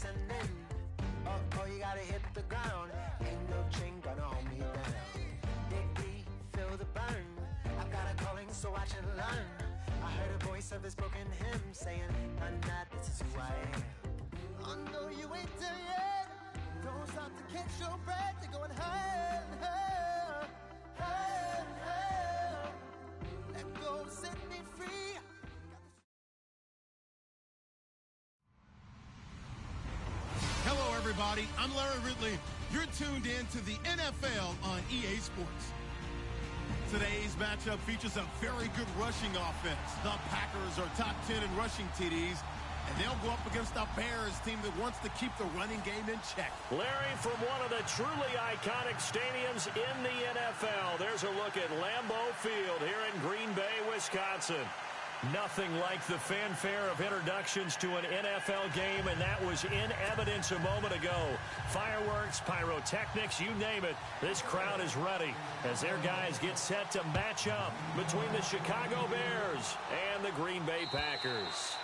descending. Oh, you gotta hit the ground. Ain't no chain gonna hold me down. Dig, feel the burn. I've got a calling, so watch and learn. I heard a voice of this broken hymn saying, "I'm not, this is who I am." Oh no, you ain't there yet. Don't stop to catch your breath. You're going higher and higher, higher and higher. Let go, set me free. Hello, everybody. I'm Larry Ridley. You're tuned in to the NFL on EA Sports. Today's matchup features a very good rushing offense. The Packers are top 10 in rushing TDs, and they'll go up against the Bears team that wants to keep the running game in check. Larry, from one of the truly iconic stadiums in the NFL, there's a look at Lambeau Field here in Green Bay, Wisconsin. Nothing like the fanfare of introductions to an NFL game, and that was in evidence a moment ago. Fireworks, pyrotechnics, you name it. This crowd is ready as their guys get set to match up between the Chicago Bears and the Green Bay Packers.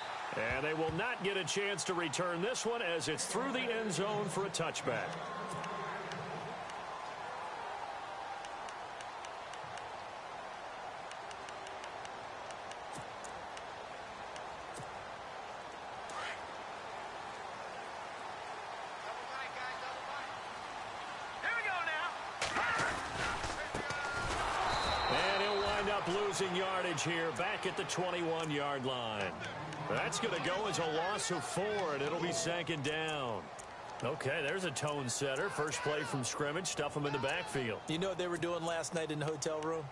And they will not get a chance to return this one as it's through the end zone for a touchback. Losing yardage here back at the 21-yard line. That's going to go as a loss of 4, and it'll be second down. Okay, there's a tone setter. First play from scrimmage, stuff them in the backfield. You know what they were doing last night in the hotel room?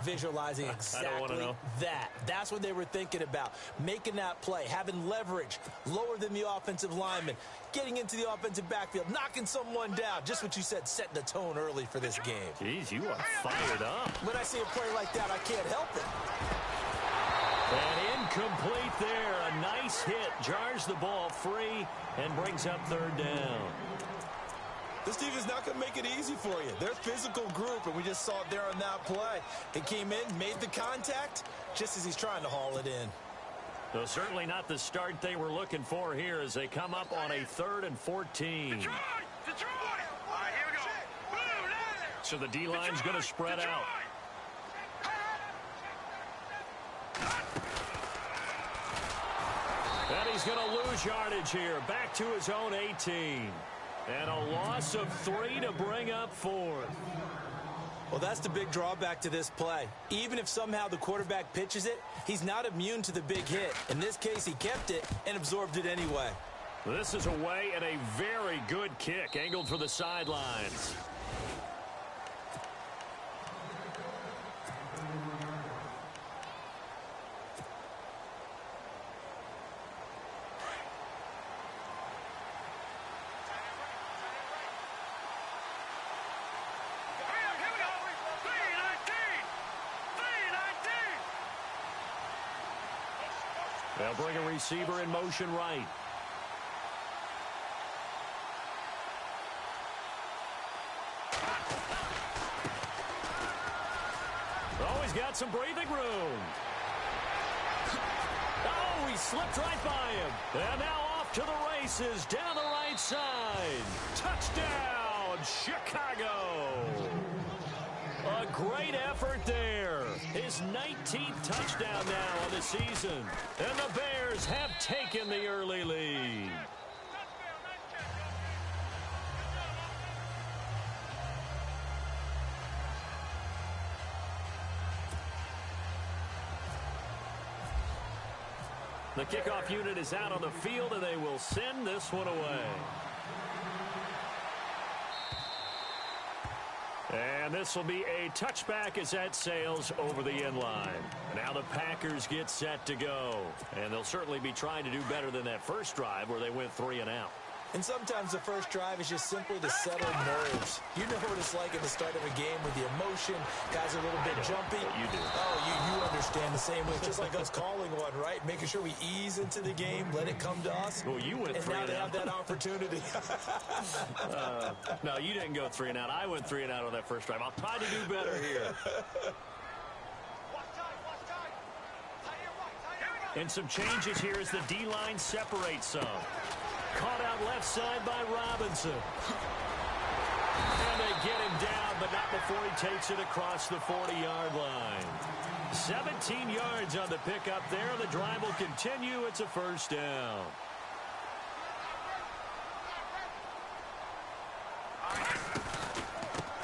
Visualizing exactly that. That's what they were thinking about. Making that play, having leverage, lower than the offensive lineman, getting into the offensive backfield, knocking someone down. Just what you said, setting the tone early for this game. Jeez, you are fired up. When I see a play like that, I can't help it. And incomplete there. A nice hit. Jars the ball free and brings up third down. This team is not going to make it easy for you. They're a physical group, and we just saw it there on that play. He came in, made the contact, just as he's trying to haul it in. So certainly not the start they were looking for here as they come up on a 3rd and 14. Detroit! Detroit! All right, here we go. So the D-line's going to spread out. And he's going to lose yardage here. Back to his own 18. And a loss of 3 to bring up 4th. Well, that's the big drawback to this play. Even if somehow the quarterback pitches it, he's not immune to the big hit. In this case, he kept it and absorbed it anyway. This is away and a very good kick angled for the sidelines. They'll bring a receiver in motion right. Oh, he's got some breathing room. Oh, he slipped right by him. And now off to the races down the right side. Touchdown, Chicago. A great effort there. His 19th touchdown now on the season. And the Bears have taken the early lead. The kickoff unit is out on the field, and they will send this one away. And this will be a touchback as that sails over the end line. Now the Packers get set to go. And they'll certainly be trying to do better than that first drive where they went 3 and out. And sometimes the first drive is just simply to settle nerves. You know what it's like at the start of a game with the emotion. Guys are a little bit jumpy. You do. Oh, you understand the same way. Just like us calling one, right? Making sure we ease into the game, let it come to us. Well, you went 3 and out. And now they have that opportunity. No, you didn't go 3 and out. I went 3 and out on that first drive. I'll try to do better here. And some changes here as the D-line separates some. Caught out left side by Robinson. And they get him down, but not before he takes it across the 40-yard line. 17 yards on the pickup there. The drive will continue. It's a first down.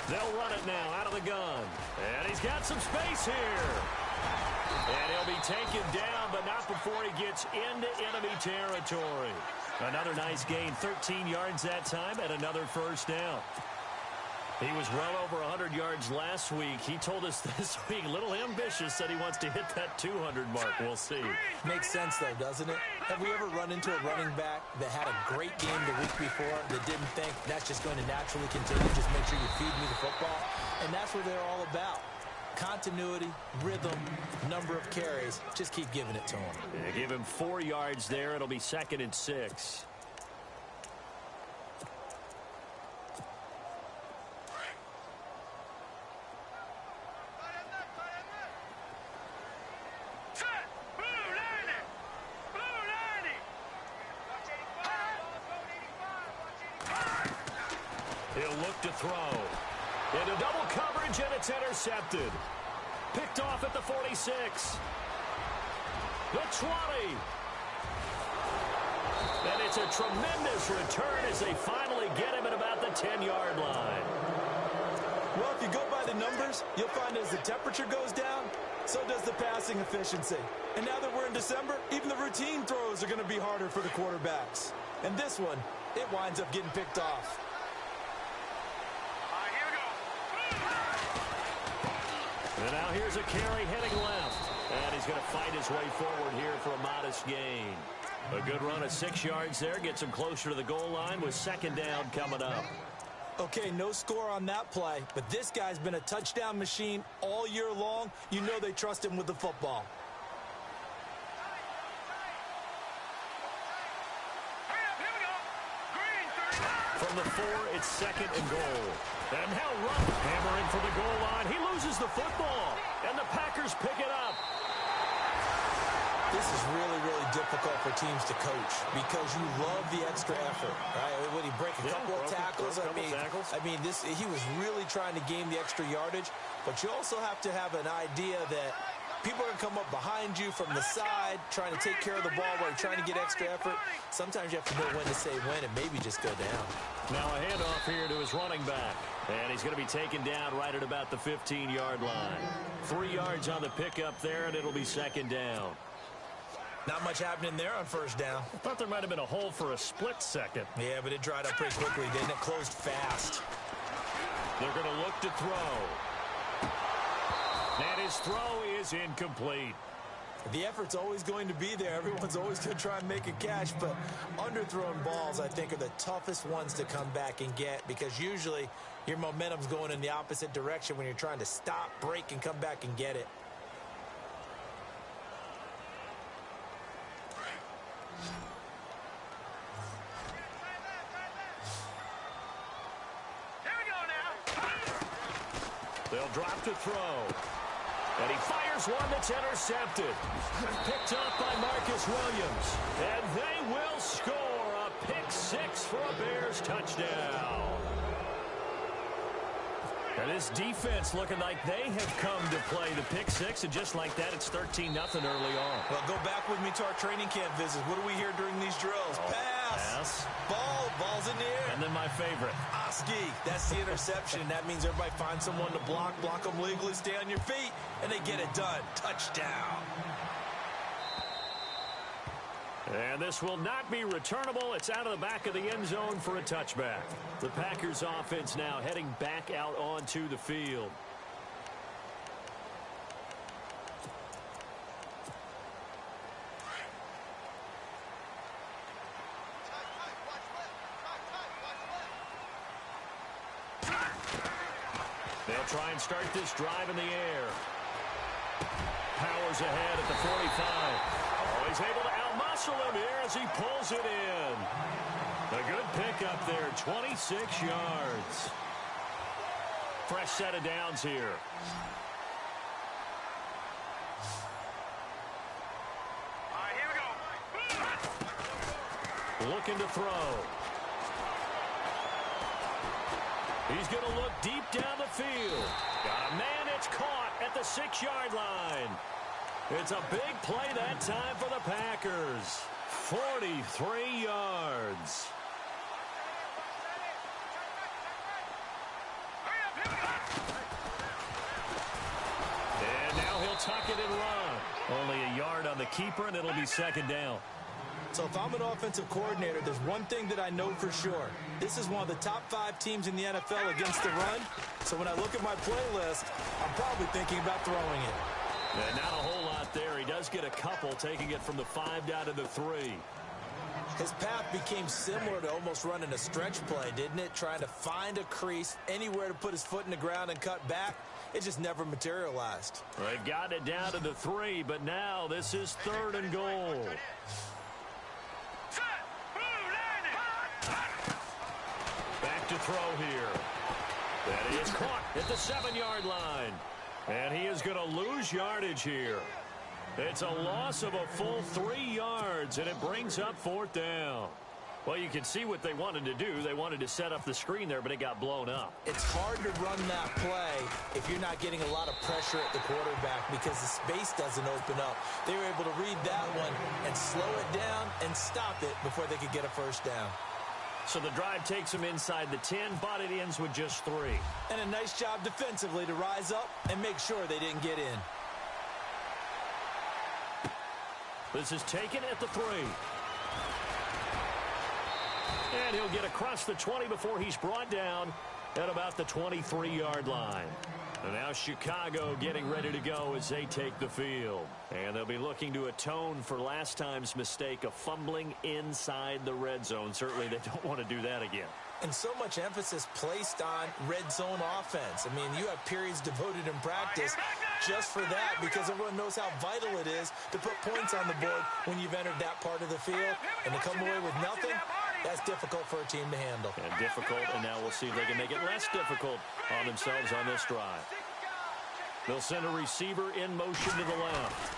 They'll run it now out of the gun. And he's got some space here. And he'll be taken down, but not before he gets into enemy territory. Another nice gain, 13 yards that time, and another first down. He was well over 100 yards last week. He told us this week, a little ambitious, said he wants to hit that 200 mark. We'll see. Makes sense, though, doesn't it? Have we ever run into a running back that had a great game the week before that didn't think that's just going to naturally continue? Just make sure you feed me the football. And that's what they're all about. Continuity, rhythm, number of carries. Just keep giving it to him. Yeah, give him 4 yards there. It'll be 2nd and 6. He'll look to throw. Into double coverage, and it's intercepted. Picked off at the 46. The 20. And it's a tremendous return as they finally get him at about the 10-yard line. Well, if you go by the numbers, you'll find as the temperature goes down, so does the passing efficiency. And now that we're in December, even the routine throws are going to be harder for the quarterbacks. And this one, it winds up getting picked off. And now here's a carry heading left. And he's going to fight his way forward here for a modest gain. A good run of 6 yards there. Gets him closer to the goal line with 2nd down coming up. Okay, no score on that play, but this guy's been a touchdown machine all year long. You know they trust him with the football. From the 4, it's 2nd and goal. And now Rupp hammering for the goal line. He loses the football, and the Packers pick it up. This is really, really difficult for teams to coach because you love the extra effort, right? When he break a couple of tackles, I mean, he was really trying to game the extra yardage, but you also have to have an idea that people are going to come up behind you from the side, trying to take care of the ball while you're trying to get extra effort. Sometimes you have to know when to say when and maybe just go down. Now a handoff here to his running back. And he's going to be taken down right at about the 15-yard line. 3 yards on the pickup there, and it'll be 2nd down. Not much happening there on 1st down. I thought there might have been a hole for a split second. Yeah, but it dried up pretty quickly, didn't it? Closed fast. They're going to look to throw. And his throw is incomplete. The effort's always going to be there. Everyone's always going to try and make a catch, but underthrown balls, I think, are the toughest ones to come back and get because usually your momentum's going in the opposite direction when you're trying to stop, break, and come back and get it. They'll drop to throw. And he fires one that's intercepted. Picked up by Marcus Williams. And they will score a pick 6 for a Bears touchdown. And this defense looking like they have come to play the pick 6. And just like that, it's 13-0 early on. Well, go back with me to our training camp visits. What do we hear during these drills? Pass. Ball's in the air. And then my favorite. Oski. That's the interception. That means everybody finds someone to block them legally, stay on your feet, and they get it done. Touchdown. And this will not be returnable. It's out of the back of the end zone for a touchback. The Packers offense now heading back out onto the field. They'll try and start this drive in the air. Powers ahead at the 45. Oh, he's able to out-muscle him here as he pulls it in. A good pickup there, 26 yards. Fresh set of downs here. looking to throw. He's going to look deep down the field. Got a man, it's caught at the 6-yard line. It's a big play that time for the Packers. 43 yards. And now he'll tuck it and run. Only a yard on the keeper, and it'll be second down. So if I'm an offensive coordinator, there's one thing that I know for sure. This is one of the top 5 teams in the NFL against the run. So when I look at my playlist, I'm probably thinking about throwing it. And not a whole lot there. He does get a couple, taking it from the 5 down to the 3. His path became similar to almost running a stretch play, didn't it? Trying to find a crease, anywhere to put his foot in the ground and cut back. It just never materialized. They've gotten it down to the 3, but now this is 3rd and goal. Back to throw here. That is caught at the 7-yard line. And he is going to lose yardage here. It's a loss of a full 3 yards, and it brings up 4th down. Well, you can see what they wanted to do. They wanted to set up the screen there, but it got blown up. It's hard to run that play if you're not getting a lot of pressure at the quarterback because the space doesn't open up. They were able to read that one and slow it down and stop it before they could get a first down. So the drive takes them inside the 10, but it ends with just 3. And a nice job defensively to rise up and make sure they didn't get in. This is taken at the 3. And he'll get across the 20 before he's brought down at about the 23-yard line. And now Chicago getting ready to go as they take the field. And they'll be looking to atone for last time's mistake of fumbling inside the red zone. Certainly they don't want to do that again. And so much emphasis placed on red zone offense. I mean, you have periods devoted in practice just for that because everyone knows how vital it is to put points on the board when you've entered that part of the field. And to come away with nothing, that's difficult for a team to handle. And difficult, and now we'll see if they can make it less difficult on themselves on this drive. They'll send a receiver in motion to the left.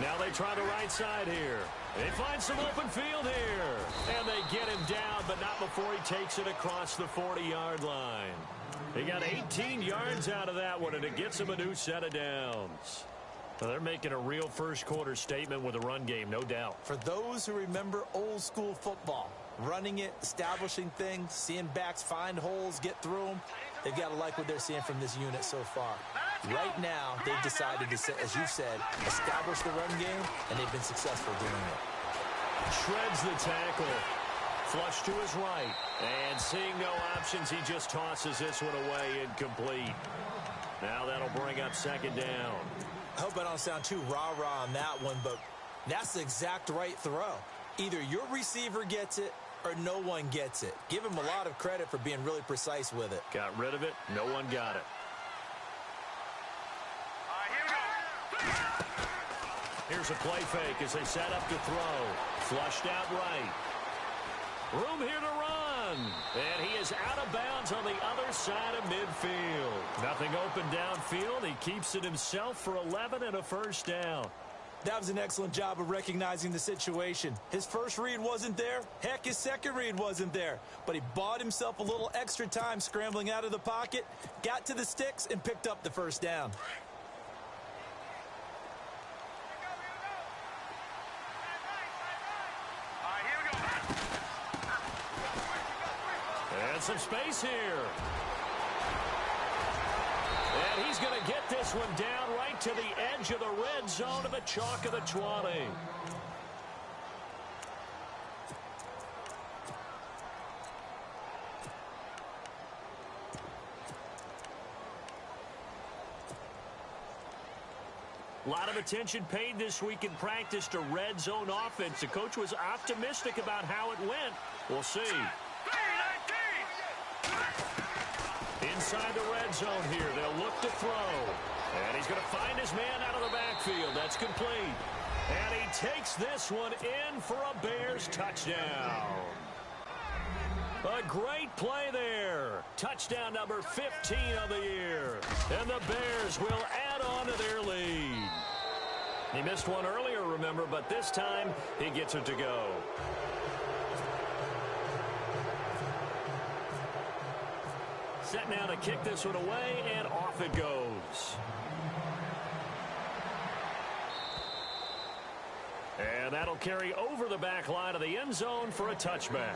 Now they try the right side here. They find some open field here. And they get him down, but not before he takes it across the 40-yard line. They got 18 yards out of that one, and it gets them a new set of downs. Well, they're making a real first-quarter statement with a run game, no doubt. For those who remember old-school football, running it, establishing things, seeing backs find holes, get through them, they've got to like what they're seeing from this unit so far. Right now, they've decided to, as you said, establish the run game, and they've been successful doing it. Shreds the tackle. Flush to his right. And seeing no options, he just tosses this one away incomplete. Now that'll bring up second down. I hope I don't sound too rah-rah on that one, but that's the exact right throw. Either your receiver gets it or no one gets it. Give him a lot of credit for being really precise with it. Got rid of it. No one got it. Here's a play fake as they set up to throw. Flushed out right. Room here to run. And he is out of bounds on the other side of midfield. Nothing open downfield. He keeps it himself for 11 and a first down. That was an excellent job of recognizing the situation. His first read wasn't there. Heck, his second read wasn't there. But he bought himself a little extra time scrambling out of the pocket, got to the sticks, and picked up the first down. And some space here. And he's going to get this one down right to the edge of the red zone of the chalk of the 20. A lot of attention paid this week in practice to red zone offense. The coach was optimistic about how it went. We'll see. Inside the red zone here, they'll look to throw. And he's going to find his man out of the backfield. That's complete. And he takes this one in for a Bears touchdown. A great play there. Touchdown number 15 of the year. And the Bears will add on to their lead. He missed one earlier, remember, but this time he gets it to go. Set now to kick this one away, and off it goes. And that'll carry over the back line of the end zone for a touchback.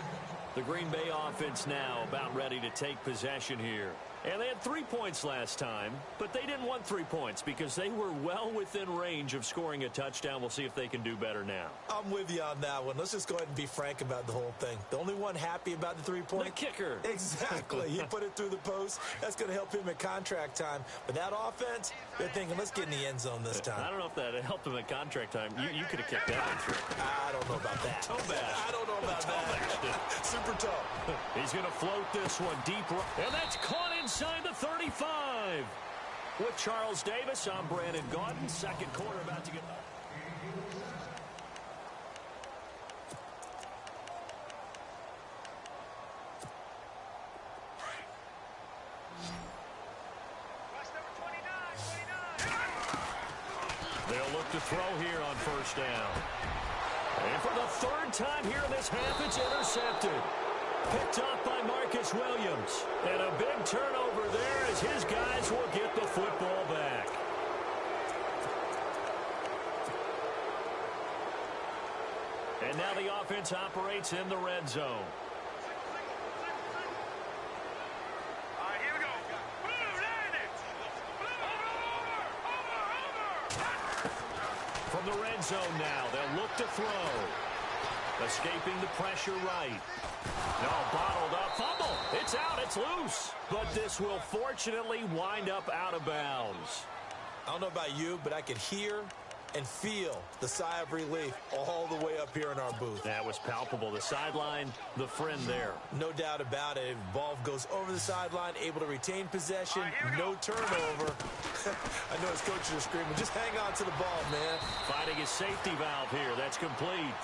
The Green Bay offense now about ready to take possession here. And they had 3 points last time, but they didn't want 3 points because they were well within range of scoring a touchdown. We'll see if they can do better now. I'm with you on that one. Let's just go ahead and be frank about the whole thing. The only one happy about the 3-point? The kicker. Exactly. He put it through the post. That's going to help him at contract time. But that offense, they're thinking, let's get in the end zone this time. I don't know if that helped him at contract time. You could have kicked that one through. I don't know about that. Toe bash. I don't know about that. Super toe. He's going to float this one deep. And that's caught inside the 35. With Charles Davis, I'm Brandon Gaudin. Second quarter about to get... They'll look to throw here on first down. And for the third time here in this half, it's intercepted. Picked off by Marcus Williams. And a big turnover there as his guys will get the football back. And now the offense operates in the red zone. All right, here we go. Blue, land it. Over. From the red zone now, they'll look to throw. Escaping the pressure right. No, bottled up. Fumble. It's out. It's loose. But this will fortunately wind up out of bounds. I don't know about you, but I could hear and feel the sigh of relief all the way up here in our booth. That was palpable. The sideline, the friend there. No doubt about it. Ball goes over the sideline, able to retain possession, no turnover. I know his coaches are screaming, just hang on to the ball, man. Finding his safety valve here. That's complete.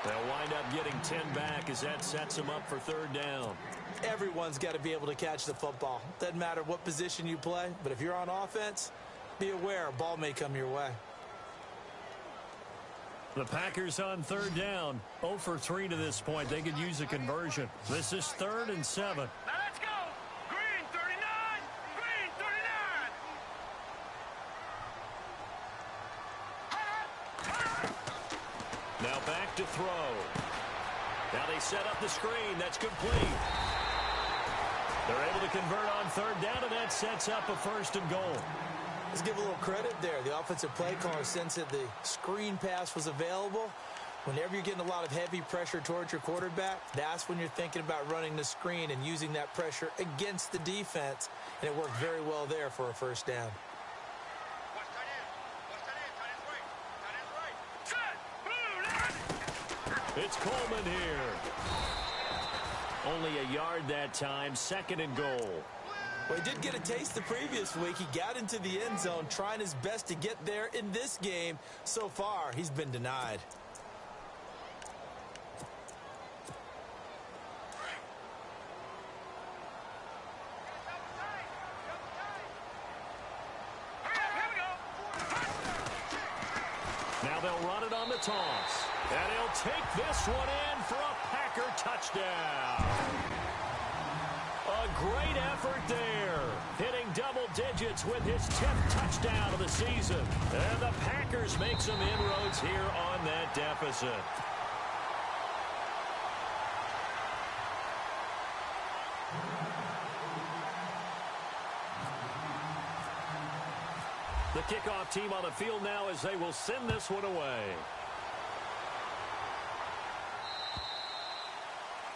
They'll wind up getting 10 back as that sets them up for third down. Everyone's got to be able to catch the football. Doesn't matter what position you play, but if you're on offense, be aware a ball may come your way. The Packers on third down. 0 for 3 to this point. They could use a conversion. This is 3rd and 7. Now let's go. Green 39. Green 39. Now back to throw. Now they set up the screen. That's complete. They're able to convert on third down, and that sets up a 1st and goal. Let's give a little credit there. The offensive play caller sensed that the screen pass was available. Whenever you're getting a lot of heavy pressure towards your quarterback, that's when you're thinking about running the screen and using that pressure against the defense. And it worked very well there for a 1st down. It's Coleman here. Only a yard that time. 2nd and goal. Well, he did get a taste the previous week. He got into the end zone, trying his best to get there in this game. So far, he's been denied. Now they'll run it on the toss. And he'll take this one in for a Packer touchdown. A great effort there. Hitting double digits with his 10th touchdown of the season. And the Packers make some inroads here on that deficit. The kickoff team on the field now as they will send this one away.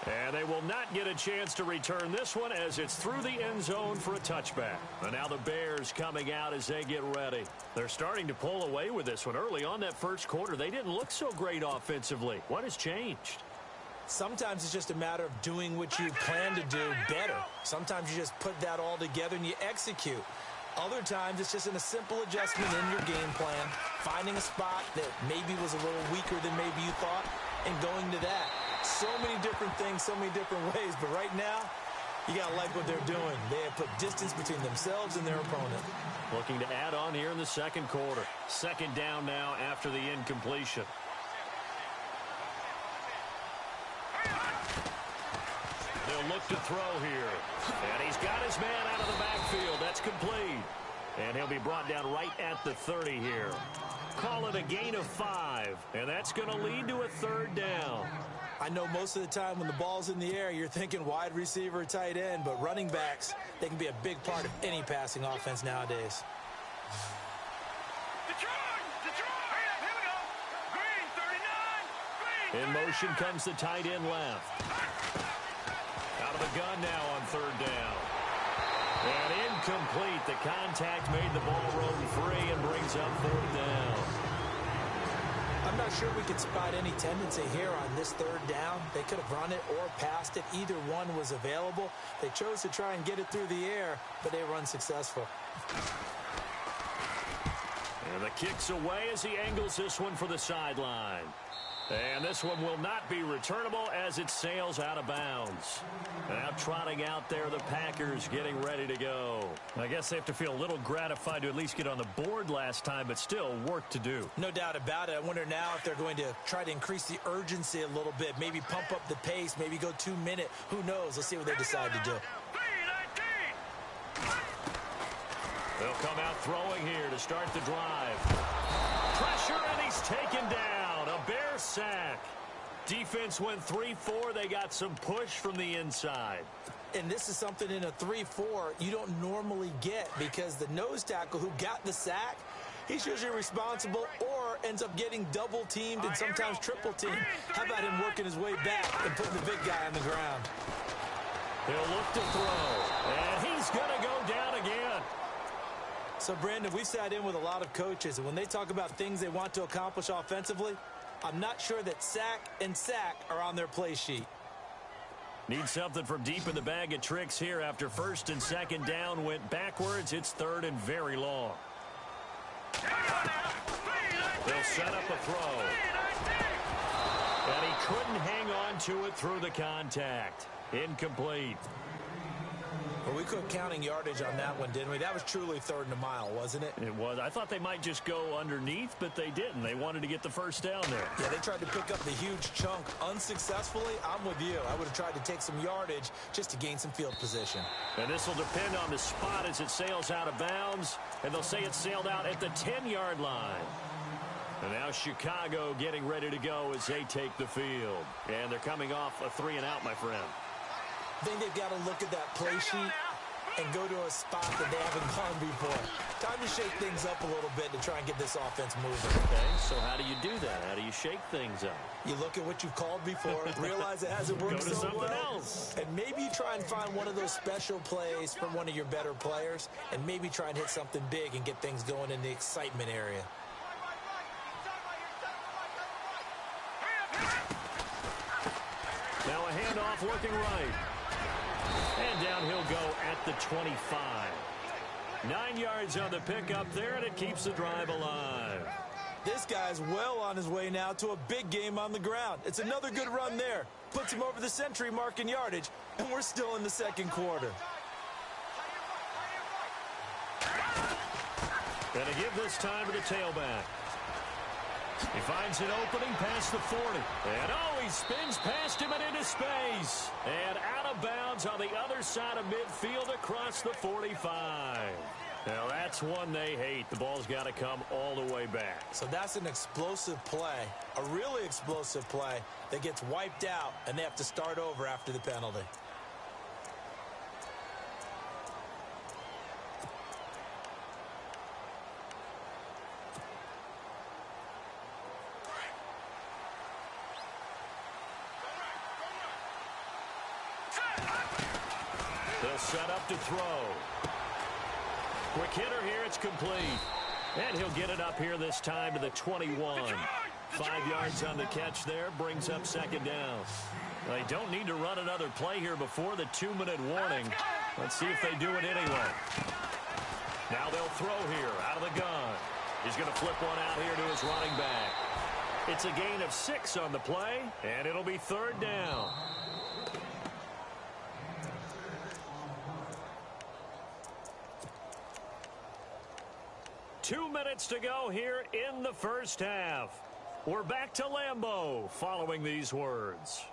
And they will not get a chance to return this one as it's through the end zone for a touchback. And now the Bears coming out as they get ready. They're starting to pull away with this one. Early on that first quarter, they didn't look so great offensively. What has changed? Sometimes it's just a matter of doing what you plan to do better. Sometimes you just put that all together and you execute. Other times it's just in a simple adjustment in your game plan, finding a spot that maybe was a little weaker than maybe you thought, and going to that. So many different things, so many different ways, but right now, you got to like what they're doing. They have put distance between themselves and their opponent. Looking to add on here in the second quarter. 2nd down now after the incompletion. They'll look to throw here. And he's got his man complete. And he'll be brought down right at the 30 here. Call it a gain of 5, and that's going to lead to a third down. I know most of the time when the ball's in the air, you're thinking wide receiver, tight end, but running backs, they can be a big part of any passing offense nowadays. In motion comes the tight end left. Out of the gun now on third down. And incomplete. The contact made the ball roll free and brings up fourth down. I'm not sure we can spot any tendency here on this third down. They could have run it or passed it. Either one was available. They chose to try and get it through the air, but they were unsuccessful. And the kick's away as he angles this one for the sideline. And this one will not be returnable as it sails out of bounds. Now trotting out there, the Packers getting ready to go. I guess they have to feel a little gratified to at least get on the board last time, but still work to do. No doubt about it. I wonder now if they're going to try to increase the urgency a little bit, maybe pump up the pace, maybe go 2 minute. Who knows? Let's see what they decide to do. They'll come out throwing here to start the drive. Pressure, and he's taken down. A Bear sack. Defense went 3-4. They got some push from the inside. And this is something in a 3-4 you don't normally get because the nose tackle who got the sack, he's usually responsible or ends up getting double teamed and sometimes triple teamed. How about him working his way back and putting the big guy on the ground? He'll look to throw, and he's going to go down again. So, Brandon, we've sat in with a lot of coaches, and when they talk about things they want to accomplish offensively, I'm not sure that sack and sack are on their play sheet. Need something from deep in the bag of tricks here after first and second down went backwards. It's third and very long. They'll set up a throw. And he couldn't hang on to it through the contact. Incomplete. Well, we quit counting yardage on that one, didn't we? That was truly third and a mile, wasn't it? It was. I thought they might just go underneath, but they didn't. They wanted to get the first down there. Yeah, they tried to pick up the huge chunk unsuccessfully. I'm with you. I would have tried to take some yardage just to gain some field position. And this will depend on the spot as it sails out of bounds. And they'll say it sailed out at the 10-yard line. And now Chicago getting ready to go as they take the field. And they're coming off a 3-and-out, my friend. I think they've got to look at that play sheet and go to a spot that they haven't gone before. Time to shake things up a little bit to try and get this offense moving. Okay, so how do you do that? How do you shake things up? You look at what you've called before, realize it hasn't worked go to so something well, else. and maybe you try and find one of those special plays from one of your better players, and maybe try and hit something big and get things going in the excitement area. Now a handoff working right. And down he'll go at the 25. 9 yards on the pickup there, and it keeps the drive alive. This guy's well on his way now to a big game on the ground. It's another good run there. Puts him over the century mark in yardage, and we're still in the second quarter. And to give this time to the tailback. He finds an opening past the 40. And he spins past him and into space. And out of bounds on the other side of midfield across the 45. Now that's one they hate. The ball's got to come all the way back. So that's an explosive play, a really explosive play that gets wiped out, and they have to start over after the penalty. They'll set up to throw. Quick hitter here, it's complete. And he'll get it up here this time to the 21. 5 yards on the catch there, brings up second down. They don't need to run another play here before the 2-minute warning. Let's see if they do it anyway. Now they'll throw here out of the gun. He's going to flip one out here to his running back. It's a gain of 6 on the play, and it'll be third down. Two minutes to go here in the first half. We're back to Lambeau following these words.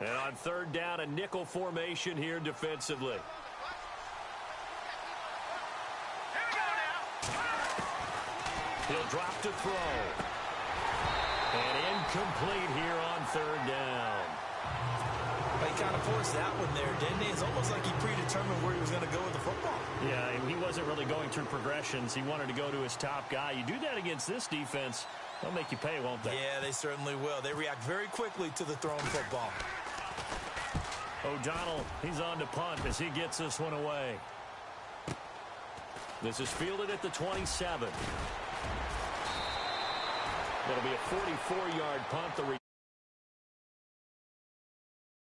And on third down, a nickel formation here defensively. He'll drop to throw. And incomplete here on third down. He kind of forced that one there, didn't he? It's almost like he predetermined where he was going to go with the football. Yeah, he wasn't really going through progressions. He wanted to go to his top guy. You do that against this defense, they'll make you pay, won't they? Yeah, they certainly will. They react very quickly to the thrown football. O'Donnell, he's on to punt as he gets this one away. This is fielded at the 27. It'll be a 44-yard punt.